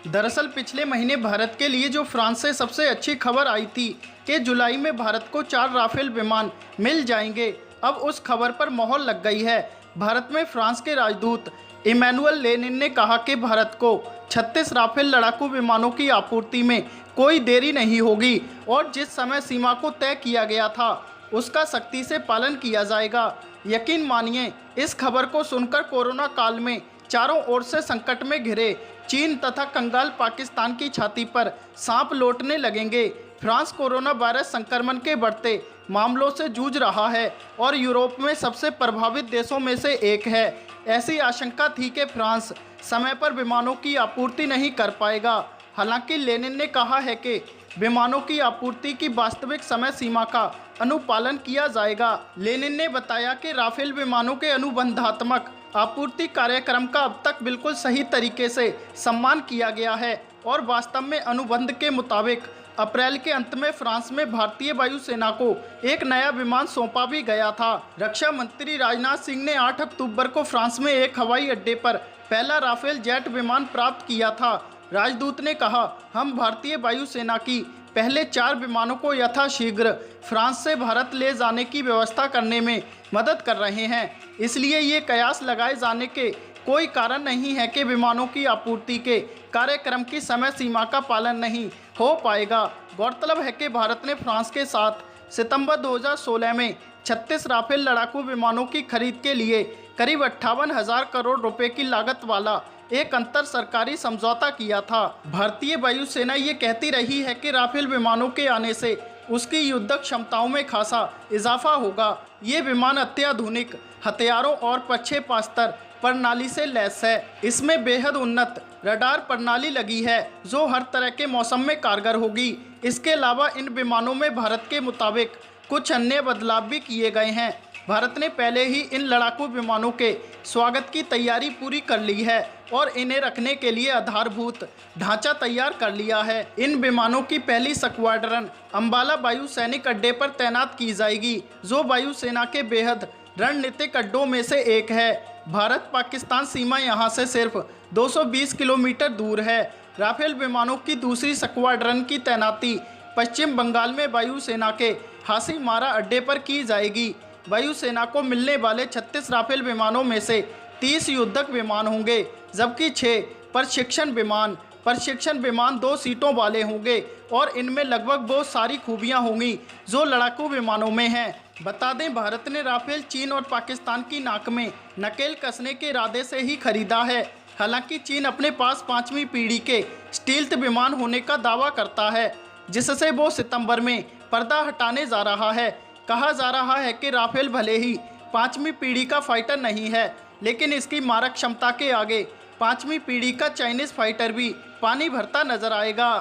दरअसल पिछले महीने भारत के लिए जो फ्रांस से सबसे अच्छी खबर आई थी कि जुलाई में भारत को 4 राफेल विमान मिल जाएंगे, अब उस खबर पर मोहर लग गई है। भारत में फ्रांस के राजदूत इमैनुअल लेनिन ने कहा कि भारत को 36 राफेल लड़ाकू विमानों की आपूर्ति में कोई देरी नहीं होगी और जिस समय सीमा को तय किया गया था उसका सख्ती से पालन किया जाएगा। यकीन मानिए, इस खबर को सुनकर कोरोना काल में चारों ओर से संकट में घिरे चीन तथा कंगाल पाकिस्तान की छाती पर सांप लौटने लगेंगे। फ्रांस कोरोना वायरस संक्रमण के बढ़ते मामलों से जूझ रहा है और यूरोप में सबसे प्रभावित देशों में से एक है। ऐसी आशंका थी कि फ्रांस समय पर विमानों की आपूर्ति नहीं कर पाएगा। हालांकि लेनिन ने कहा है कि विमानों की आपूर्ति की वास्तविक समय सीमा का अनुपालन किया जाएगा। लेनिन ने बताया कि राफेल विमानों के अनुबंधात्मक आपूर्ति कार्यक्रम का अब तक बिल्कुल सही तरीके से सम्मान किया गया है और वास्तव में अनुबंध के मुताबिक अप्रैल के अंत में फ्रांस में भारतीय वायुसेना को एक नया विमान सौंपा भी गया था। रक्षा मंत्री राजनाथ सिंह ने 8 अक्टूबर को फ्रांस में एक हवाई अड्डे पर पहला राफेल जेट विमान प्राप्त किया था। राजदूत ने कहा, हम भारतीय वायुसेना की पहले 4 विमानों को यथाशीघ्र फ्रांस से भारत ले जाने की व्यवस्था करने में मदद कर रहे हैं, इसलिए ये कयास लगाए जाने के कोई कारण नहीं है कि विमानों की आपूर्ति के कार्यक्रम की समय सीमा का पालन नहीं हो पाएगा। गौरतलब है कि भारत ने फ्रांस के साथ सितंबर 2016 में 36 राफेल लड़ाकू विमानों की खरीद के लिए करीब 58,000 करोड़ रुपए की लागत वाला एक अंतर सरकारी समझौता किया था। भारतीय वायुसेना ये कहती रही है कि राफेल विमानों के आने से उसकी युद्धक क्षमताओं में खासा इजाफा होगा। ये विमान अत्याधुनिक हथियारों और प्रक्षेपास्त्र प्रणाली से लैस है। इसमें बेहद उन्नत रडार प्रणाली लगी है जो हर तरह के मौसम में कारगर होगी। इसके अलावा इन विमानों में भारत के मुताबिक कुछ अन्य बदलाव भी किए गए हैं। भारत ने पहले ही इन लड़ाकू विमानों के स्वागत की तैयारी पूरी कर ली है और इन्हें रखने के लिए आधारभूत ढांचा तैयार कर लिया है। इन विमानों की पहली स्क्वाड्रन अंबाला वायु सैनिक अड्डे पर तैनात की जाएगी, जो वायुसेना के बेहद रणनीतिक अड्डों में से एक है। भारत पाकिस्तान सीमा यहाँ से सिर्फ 220 किलोमीटर दूर है। राफेल विमानों की दूसरी स्क्वाड्रन की तैनाती पश्चिम बंगाल में वायुसेना के हासीमारा अड्डे पर की जाएगी। वायुसेना को मिलने वाले 36 राफेल विमानों में से 30 युद्धक विमान होंगे, जबकि 6 प्रशिक्षण विमान 2 सीटों वाले होंगे और इनमें लगभग वो सारी खूबियां होंगी जो लड़ाकू विमानों में हैं। बता दें, भारत ने राफेल चीन और पाकिस्तान की नाक में नकेल कसने के इरादे से ही खरीदा है। हालांकि चीन अपने पास 5वीं पीढ़ी के स्टील्थ विमान होने का दावा करता है, जिससे वो सितंबर में पर्दा हटाने जा रहा है। कहा जा रहा है कि राफेल भले ही 5वीं पीढ़ी का फाइटर नहीं है, लेकिन इसकी मारक क्षमता के आगे 5वीं पीढ़ी का चाइनीज फाइटर भी पानी भरता नजर आएगा।